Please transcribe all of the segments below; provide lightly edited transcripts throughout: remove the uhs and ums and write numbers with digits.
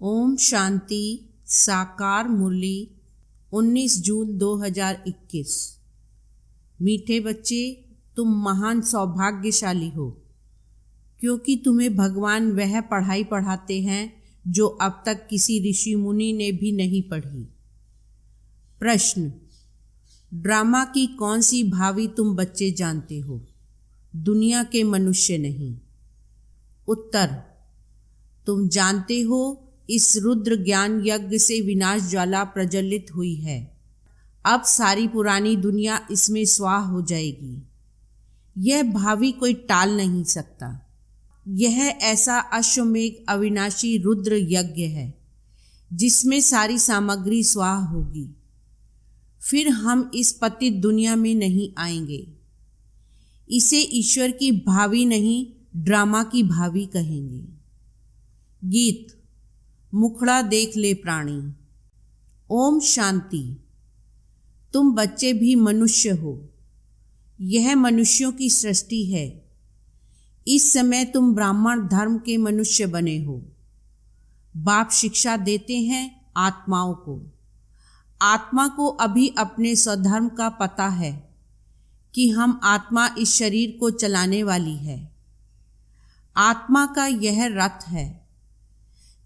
ओम शांति। साकार मुरली 19 जून 2021। मीठे बच्चे, तुम महान सौभाग्यशाली हो, क्योंकि तुम्हें भगवान वह पढ़ाई पढ़ाते हैं जो अब तक किसी ऋषि मुनि ने भी नहीं पढ़ी। प्रश्न: ड्रामा की कौन सी भावी तुम बच्चे जानते हो? दुनिया के मनुष्य नहीं। उत्तर: तुम जानते हो, इस रुद्र ज्ञान यज्ञ से विनाश ज्वाला प्रज्वलित हुई है। अब सारी पुरानी दुनिया इसमें स्वाह हो जाएगी। यह भावी कोई टाल नहीं सकता। यह ऐसा अश्वमेघ अविनाशी रुद्र यज्ञ है जिसमें सारी सामग्री स्वाह होगी। फिर हम इस पतित दुनिया में नहीं आएंगे। इसे ईश्वर की भावी नहीं, ड्रामा की भावी कहेंगे। गीत। मुखड़ा देख ले प्राणी। ओम शांति। तुम बच्चे भी मनुष्य हो। यह मनुष्यों की सृष्टि है। इस समय तुम ब्राह्मण धर्म के मनुष्य बने हो। बाप शिक्षा देते हैं आत्माओं को। आत्मा को अभी अपने स्वधर्म का पता है कि हम आत्मा इस शरीर को चलाने वाली है। आत्मा का यह रथ है।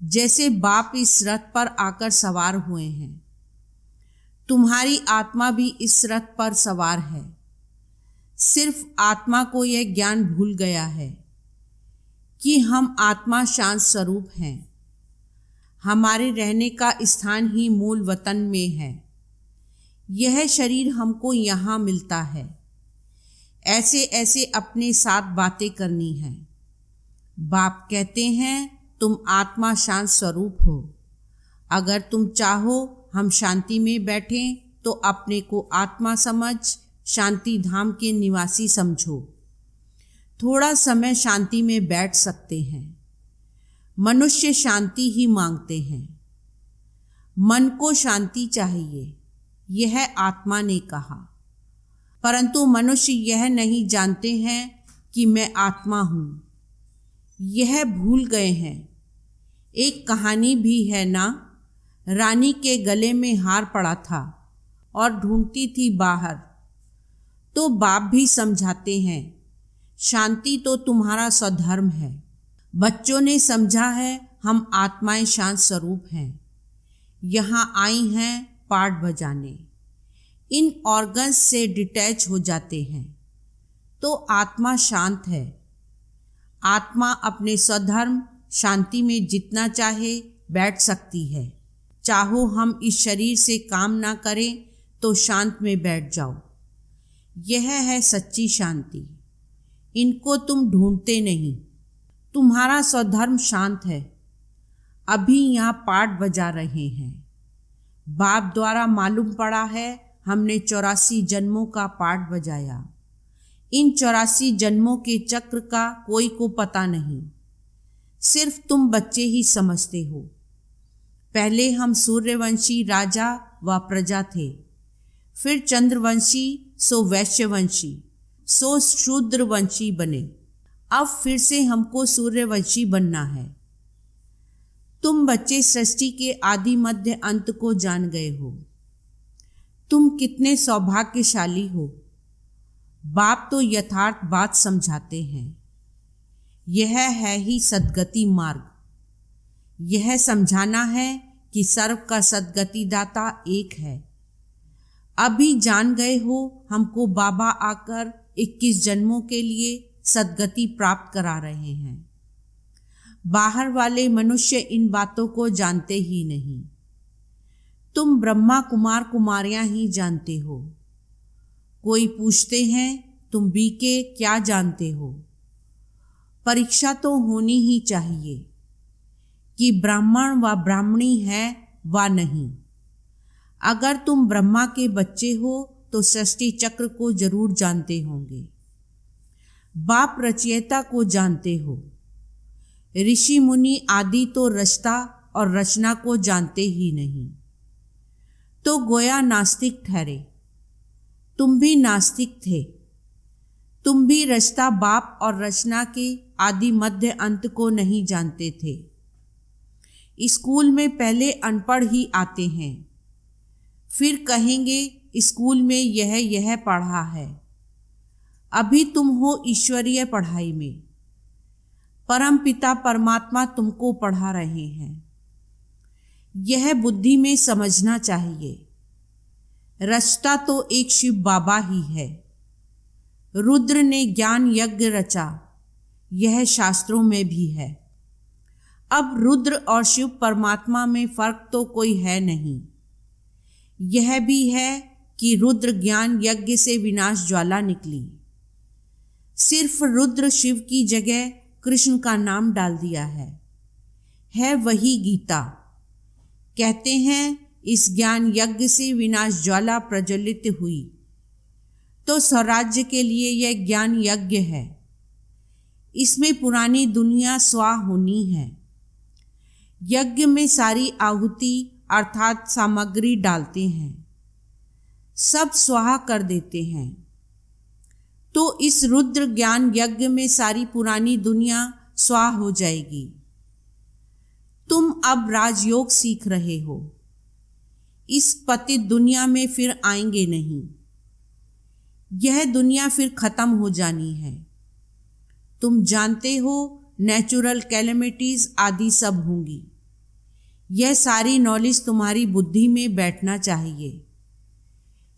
जैसे बाप इस रथ पर आकर सवार हुए हैं, तुम्हारी आत्मा भी इस रथ पर सवार है। सिर्फ आत्मा को यह ज्ञान भूल गया है कि हम आत्मा शांत स्वरूप हैं। हमारे रहने का स्थान ही मूल वतन में है। यह शरीर हमको यहाँ मिलता है। ऐसे ऐसे अपने साथ बातें करनी है। बाप कहते हैं तुम आत्मा शांत स्वरूप हो। अगर तुम चाहो हम शांति में बैठें तो अपने को आत्मा समझ शांति धाम के निवासी समझो। थोड़ा समय शांति में बैठ सकते हैं। मनुष्य शांति ही मांगते हैं। मन को शांति चाहिए, यह आत्मा ने कहा। परंतु मनुष्य यह नहीं जानते हैं कि मैं आत्मा हूँ। यह भूल गए हैं। एक कहानी भी है ना, रानी के गले में हार पड़ा था और ढूंढती थी बाहर। तो बाप भी समझाते हैं शांति तो तुम्हारा स्वधर्म है। बच्चों ने समझा है हम आत्माएं शांत स्वरूप हैं। यहाँ आई हैं पाठ बजाने। इन ऑर्गन्स से डिटैच हो जाते हैं तो आत्मा शांत है। आत्मा अपने स्वधर्म शांति में जितना चाहे बैठ सकती है। चाहो हम इस शरीर से काम ना करें तो शांत में बैठ जाओ। यह है सच्ची शांति। इनको तुम ढूंढते नहीं। तुम्हारा स्वधर्म शांत है। अभी यहाँ पाठ बजा रहे हैं। बाप द्वारा मालूम पड़ा है हमने 84 जन्मों का पाठ बजाया। इन 84 जन्मों के चक्र का कोई को पता नहीं। सिर्फ तुम बच्चे ही समझते हो। पहले हम सूर्यवंशी राजा व प्रजा थे, फिर चंद्रवंशी, सो वैश्यवंशी, सो शूद्रवंशी बने। अब फिर से हमको सूर्यवंशी बनना है। तुम बच्चे सृष्टि के आदि मध्य अंत को जान गए हो। तुम कितने सौभाग्यशाली हो। बाप तो यथार्थ बात समझाते हैं। यह है ही सद्गति मार्ग। यह समझाना है कि सर्व का सद्गति दाता एक है। अभी जान गए हो हमको बाबा आकर 21 जन्मों के लिए सद्गति प्राप्त करा रहे हैं। बाहर वाले मनुष्य इन बातों को जानते ही नहीं। तुम ब्रह्मा कुमार कुमारियां ही जानते हो। कोई पूछते हैं तुम बीके क्या जानते हो? परीक्षा तो होनी ही चाहिए कि ब्राह्मण व ब्राह्मणी है व नहीं। अगर तुम ब्रह्मा के बच्चे हो तो सृष्टि चक्र को जरूर जानते होंगे। बाप रचयिता को जानते हो। ऋषि मुनि आदि तो रचता और रचना को जानते ही नहीं, तो गोया नास्तिक ठहरे। तुम भी नास्तिक थे। तुम भी रचता बाप और रचना के आदि मध्य अंत को नहीं जानते थे। स्कूल में पहले अनपढ़ ही आते हैं, फिर कहेंगे स्कूल में यह पढ़ा है। अभी तुम हो ईश्वरीय पढ़ाई में, परम पिता परमात्मा तुमको पढ़ा रहे हैं। यह बुद्धि में समझना चाहिए। रचता तो एक शिव बाबा ही है। रुद्र ने ज्ञान यज्ञ रचा, यह शास्त्रों में भी है। अब रुद्र और शिव परमात्मा में फर्क तो कोई है नहीं। यह भी है कि रुद्र ज्ञान यज्ञ से विनाश ज्वाला निकली। सिर्फ रुद्र शिव की जगह कृष्ण का नाम डाल दिया है वही गीता। कहते हैं इस ज्ञान यज्ञ से विनाश ज्वाला प्रज्वलित हुई, तो स्वराज्य के लिए यह ज्ञान यज्ञ है। इसमें पुरानी दुनिया स्वाह होनी है। यज्ञ में सारी आहुति अर्थात सामग्री डालते हैं, सब स्वाहा कर देते हैं। तो इस रुद्र ज्ञान यज्ञ में सारी पुरानी दुनिया स्वाह हो जाएगी। तुम अब राजयोग सीख रहे हो, इस पतित दुनिया में फिर आएंगे नहीं। यह दुनिया फिर खत्म हो जानी है। तुम जानते हो नेचुरल कैलेमिटीज आदि सब होंगी। यह सारी नॉलेज तुम्हारी बुद्धि में बैठना चाहिए।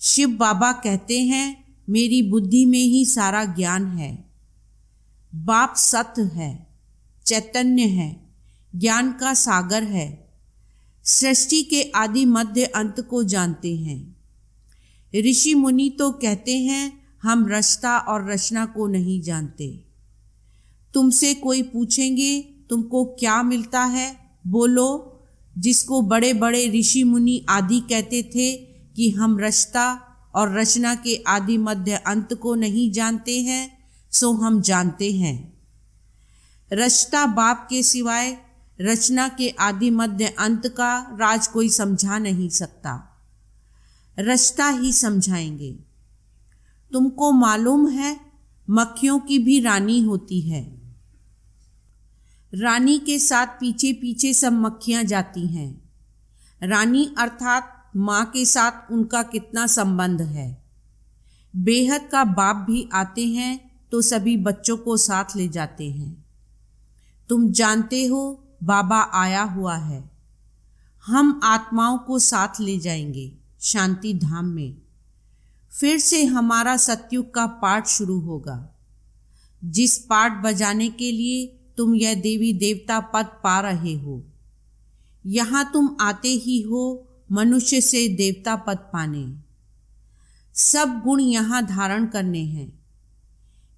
शिव बाबा कहते हैं मेरी बुद्धि में ही सारा ज्ञान है। बाप सत्य है, चैतन्य है, ज्ञान का सागर है। सृष्टि के आदि मध्य अंत को जानते हैं। ऋषि मुनि तो कहते हैं हम रचता और रचना को नहीं जानते। तुमसे कोई पूछेंगे तुमको क्या मिलता है, बोलो जिसको बड़े बड़े ऋषि मुनि आदि कहते थे कि हम रचता और रचना के आदि मध्य अंत को नहीं जानते हैं, सो हम जानते हैं। रचता बाप के सिवाय रचना के आदि मध्य अंत का राज कोई समझा नहीं सकता। रचता ही समझाएंगे। तुमको मालूम है मक्खियों की भी रानी होती है। रानी के साथ पीछे पीछे सब मक्खियां जाती हैं। रानी अर्थात माँ के साथ उनका कितना संबंध है। बेहद का बाप भी आते हैं तो सभी बच्चों को साथ ले जाते हैं। तुम जानते हो बाबा आया हुआ है। हम आत्माओं को साथ ले जाएंगे शांति धाम में। फिर से हमारा सतयुग का पाठ शुरू होगा। जिस पाठ बजाने के लिए तुम यह देवी देवता पद पा रहे हो, यहाँ तुम आते ही हो मनुष्य से देवता पद पाने। सब गुण यहाँ धारण करने हैं।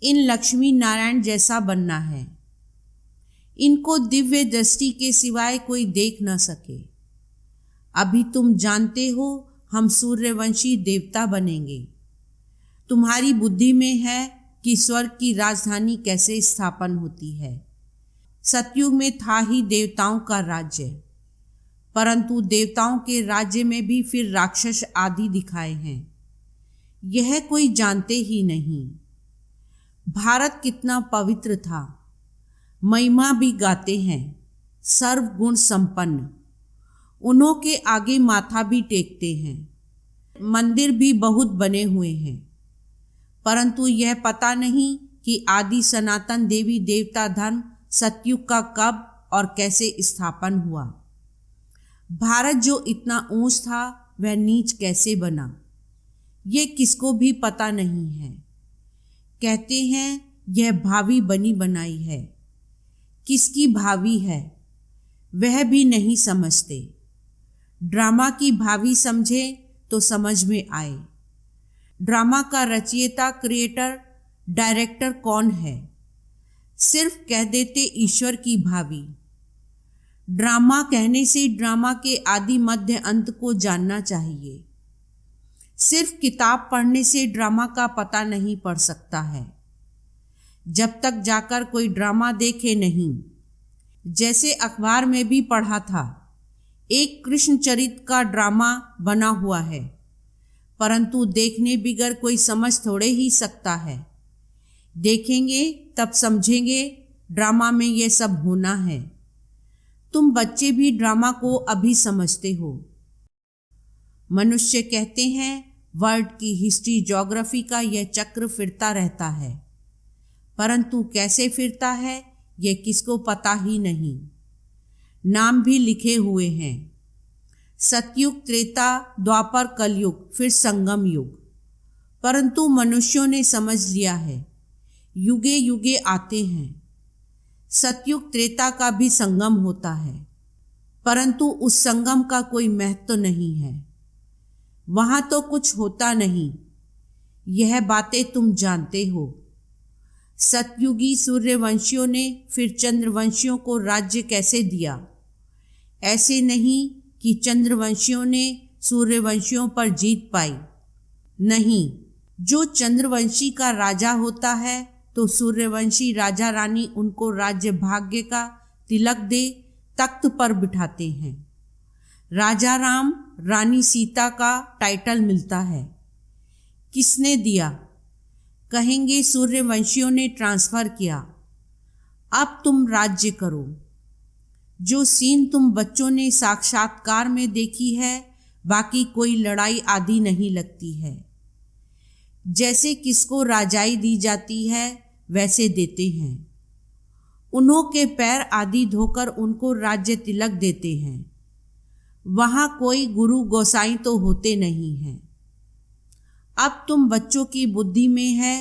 इन लक्ष्मी नारायण जैसा बनना है। इनको दिव्य दृष्टि के सिवाय कोई देख न सके। अभी तुम जानते हो हम सूर्यवंशी देवता बनेंगे। तुम्हारी बुद्धि में है कि स्वर्ग की राजधानी कैसे स्थापन होती है। सतयुग में था ही देवताओं का राज्य, परंतु देवताओं के राज्य में भी फिर राक्षस आदि दिखाए हैं। यह कोई जानते ही नहीं। भारत कितना पवित्र था, महिमा भी गाते हैं, सर्व गुण संपन्न। उन्हों के आगे माथा भी टेकते हैं। मंदिर भी बहुत बने हुए हैं, परंतु यह पता नहीं कि आदि सनातन देवी देवता धर्म सतयुग का कब और कैसे स्थापन हुआ। भारत जो इतना ऊंच था वह नीच कैसे बना, ये किसको भी पता नहीं है। कहते हैं यह भावी बनी बनाई है। किसकी भावी है वह भी नहीं समझते। ड्रामा की भावी समझे तो समझ में आए। ड्रामा का रचयिता क्रिएटर डायरेक्टर कौन है, सिर्फ कह देते ईश्वर की भावी। ड्रामा कहने से ड्रामा के आदि मध्य अंत को जानना चाहिए। सिर्फ किताब पढ़ने से ड्रामा का पता नहीं पड़ सकता है, जब तक जाकर कोई ड्रामा देखे नहीं। जैसे अखबार में भी पढ़ा था, एक कृष्ण चरित्र का ड्रामा बना हुआ है, परंतु देखने बिगर कोई समझ थोड़े ही सकता है। देखेंगे तब समझेंगे ड्रामा में ये सब होना है। तुम बच्चे भी ड्रामा को अभी समझते हो। मनुष्य कहते हैं वर्ल्ड की हिस्ट्री ज्योग्राफी का यह चक्र फिरता रहता है, परंतु कैसे फिरता है यह किसको पता ही नहीं। नाम भी लिखे हुए हैं, सतयुग, त्रेता, द्वापर, कलयुग, फिर संगम युग। परंतु मनुष्यों ने समझ लिया है युगे युगे आते हैं। सतयुग त्रेता का भी संगम होता है, परंतु उस संगम का कोई महत्व नहीं है, वहां तो कुछ होता नहीं। यह बातें तुम जानते हो। सतयुगी सूर्यवंशियों ने फिर चंद्रवंशियों को राज्य कैसे दिया? ऐसे नहीं कि चंद्रवंशियों ने सूर्यवंशियों पर जीत पाई। नहीं, जो चंद्रवंशी का राजा होता है तो सूर्यवंशी राजा रानी उनको राज्य भाग्य का तिलक दे तख्त पर बिठाते हैं। राजा राम, रानी सीता का टाइटल मिलता है। किसने दिया? कहेंगे सूर्यवंशियों ने ट्रांसफर किया। अब तुम राज्य करो। जो सीन तुम बच्चों ने साक्षात्कार में देखी है, बाकी कोई लड़ाई आदि नहीं लगती है। जैसे किसको राजाई दी जाती है वैसे देते हैं। उन्हों के पैर आदि धोकर उनको राज्य तिलक देते हैं। वहां कोई गुरु गोसाई तो होते नहीं हैं। अब तुम बच्चों की बुद्धि में है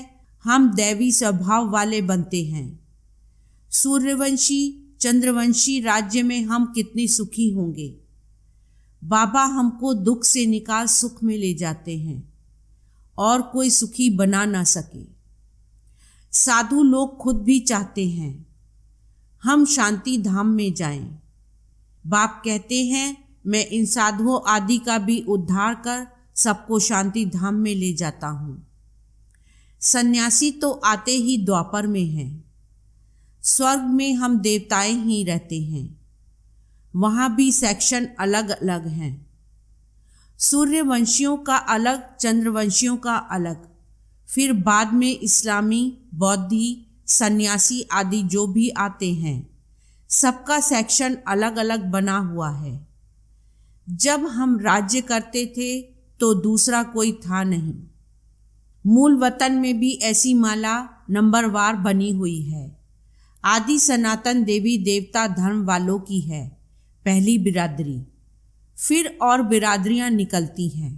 हम दैवी स्वभाव वाले बनते हैं। सूर्यवंशी चंद्रवंशी राज्य में हम कितने सुखी होंगे। बाबा हमको दुख से निकाल सुख में ले जाते हैं और कोई सुखी बना ना सके। साधु लोग खुद भी चाहते हैं हम शांति धाम में जाएं। बाप कहते हैं मैं इन साधुओं आदि का भी उद्धार कर सबको शांति धाम में ले जाता हूँ। सन्यासी तो आते ही द्वापर में हैं। स्वर्ग में हम देवताएं ही रहते हैं, वहाँ भी सेक्शन अलग अलग हैं। सूर्यवंशियों का अलग, चंद्रवंशियों का अलग, फिर बाद में इस्लामी, बौद्धि, सन्यासी आदि जो भी आते हैं, सबका सेक्शन अलग अलग बना हुआ है। जब हम राज्य करते थे तो दूसरा कोई था नहीं। मूल वतन में भी ऐसी माला नंबरवार बनी हुई है। आदि सनातन देवी देवता धर्म वालों की है पहली बिरादरी, फिर और बिरादरियां निकलती हैं।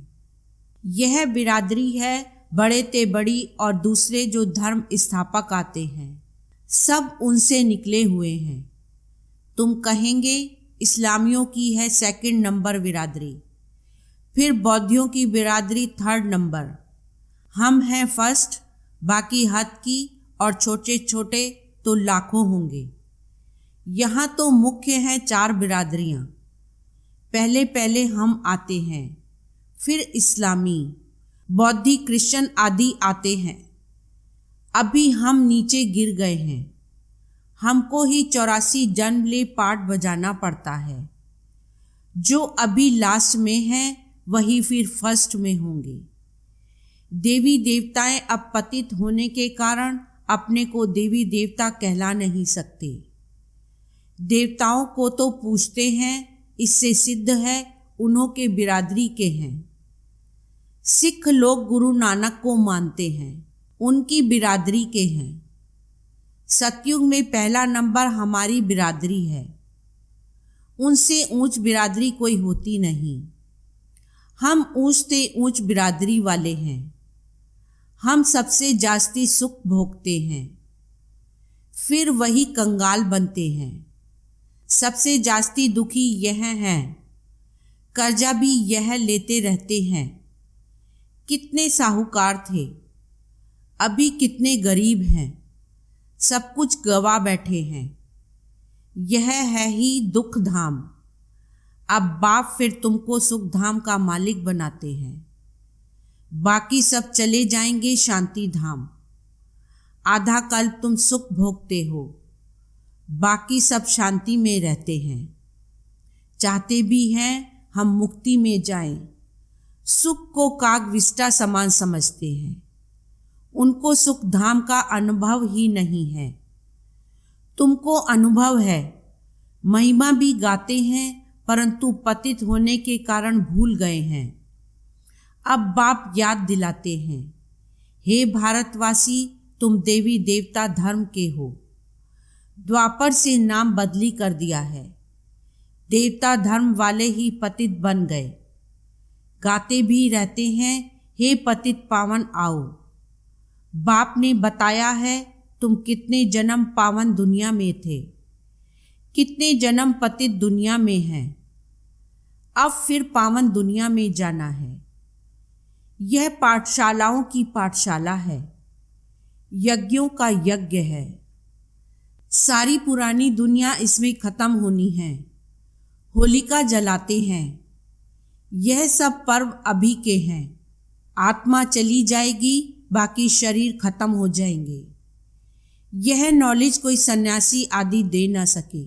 यह बिरादरी है बड़े ते बड़ी और दूसरे जो धर्म स्थापक आते हैं सब उनसे निकले हुए हैं। तुम कहेंगे इस्लामियों की है सेकंड नंबर बिरादरी, फिर बौद्धियों की बिरादरी थर्ड नंबर, हम हैं फर्स्ट, बाकी हद की और छोटे छोटे तो लाखों होंगे। यहाँ तो मुख्य हैं 4 बिरादरियाँ। पहले पहले हम आते हैं, फिर इस्लामी, बौद्धि, क्रिश्चियन आदि आते हैं। अभी हम नीचे गिर गए हैं। हमको ही 84 जन्म ले पाठ बजाना पड़ता है। जो अभी लास्ट में हैं वही फिर फर्स्ट में होंगे। देवी देवताएं अब पतित होने के कारण अपने को देवी देवता कहला नहीं सकते। देवताओं को तो पूछते हैं, इससे सिद्ध है उन्हों के बिरादरी के हैं। सिख लोग गुरु नानक को मानते हैं, उनकी बिरादरी के हैं। सतयुग में पहला नंबर हमारी बिरादरी है, उनसे ऊंच बिरादरी कोई होती नहीं। हम ऊंच से ऊंच बिरादरी वाले हैं। हम सबसे जास्ती सुख भोगते हैं, फिर वही कंगाल बनते हैं। सबसे जास्ती दुखी यह हैं, कर्जा भी यह लेते रहते हैं। कितने साहूकार थे, अभी कितने गरीब हैं, सब कुछ गवा बैठे हैं। यह है ही दुख धाम। अब बाप फिर तुमको सुख धाम का मालिक बनाते हैं। बाकी सब चले जाएंगे शांति धाम। आधा कल्प तुम सुख भोगते हो, बाकी सब शांति में रहते हैं। चाहते भी हैं हम मुक्ति में जाएं। सुख को काग विष्टा समान समझते हैं। उनको सुख धाम का अनुभव ही नहीं है। तुमको अनुभव है, महिमा भी गाते हैं, परंतु पतित होने के कारण भूल गए हैं। अब बाप याद दिलाते हैं, हे भारतवासी, तुम देवी देवता धर्म के हो। द्वापर से नाम बदली कर दिया है। देवता धर्म वाले ही पतित बन गए। गाते भी रहते हैं, हे पतित पावन आओ। बाप ने बताया है, तुम कितने जन्म पावन दुनिया में थे, कितने जन्म पतित दुनिया में हैं। अब फिर पावन दुनिया में जाना है। यह पाठशालाओं की पाठशाला है, यज्ञों का यज्ञ है। सारी पुरानी दुनिया इसमें खत्म होनी है। होलिका जलाते हैं। यह सब पर्व अभी के हैं। आत्मा चली जाएगी, बाकी शरीर खत्म हो जाएंगे। यह नॉलेज कोई सन्यासी आदि दे न सके।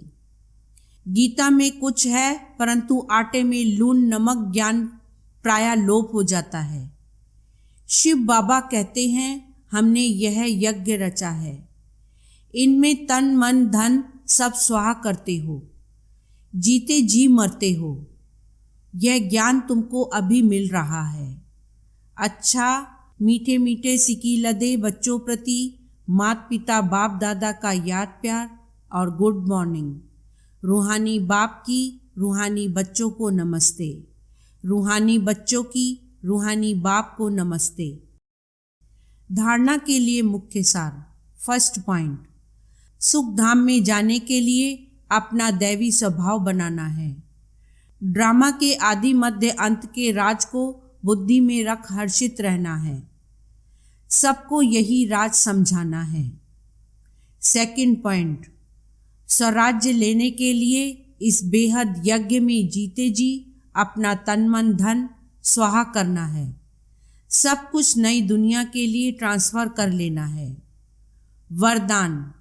गीता में कुछ है, परंतु आटे में लून नमक ज्ञान प्रायः लोप हो जाता है। शिव बाबा कहते हैं, हमने यह यज्ञ रचा है। इनमें तन मन धन सब स्वाहा करते हो, जीते जी मरते हो। यह ज्ञान तुमको अभी मिल रहा है। अच्छा, मीठे मीठे सिकी लदे बच्चों प्रति माता पिता बाप दादा का याद प्यार और गुड मॉर्निंग। रूहानी बाप की रूहानी बच्चों को नमस्ते। रूहानी बच्चों की रूहानी बाप को नमस्ते। धारणा के लिए मुख्य सार। फर्स्ट पॉइंट, सुख धाम में जाने के लिए अपना दैवी स्वभाव बनाना है। ड्रामा के आदि मध्य अंत के राज को बुद्धि में रख हर्षित रहना है। सबको यही राज समझाना है। सेकंड पॉइंट, स्वराज्य लेने के लिए इस बेहद यज्ञ में जीते जी अपना तन मन धन स्वाहा करना है। सब कुछ नई दुनिया के लिए ट्रांसफर कर लेना है। वरदान,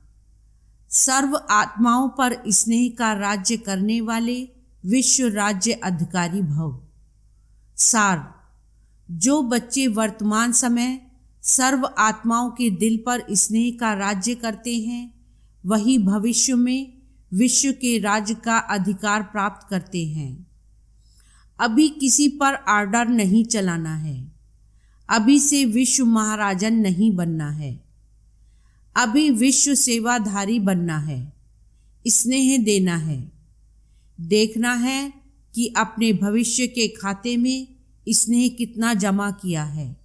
सर्व आत्माओं पर स्नेह का राज्य करने वाले विश्व राज्य अधिकारी भव। सार, जो बच्चे वर्तमान समय सर्व आत्माओं के दिल पर स्नेह का राज्य करते हैं, वही भविष्य में विश्व के राज्य का अधिकार प्राप्त करते हैं। अभी किसी पर आर्डर नहीं चलाना है। अभी से विश्व महाराजन नहीं बनना है। अभी विश्व सेवाधारी बनना है। स्नेह देना है। देखना है कि अपने भविष्य के खाते में स्नेह कितना जमा किया है।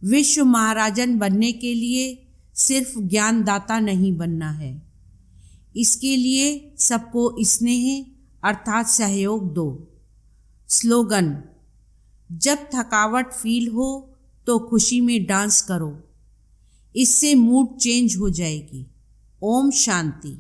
विश्व महाराजन बनने के लिए सिर्फ ज्ञानदाता नहीं बनना है। इसके लिए सबको स्नेह अर्थात सहयोग दो। स्लोगन, जब थकावट फील हो तो खुशी में डांस करो, इससे मूड चेंज हो जाएगी। ओम शांति।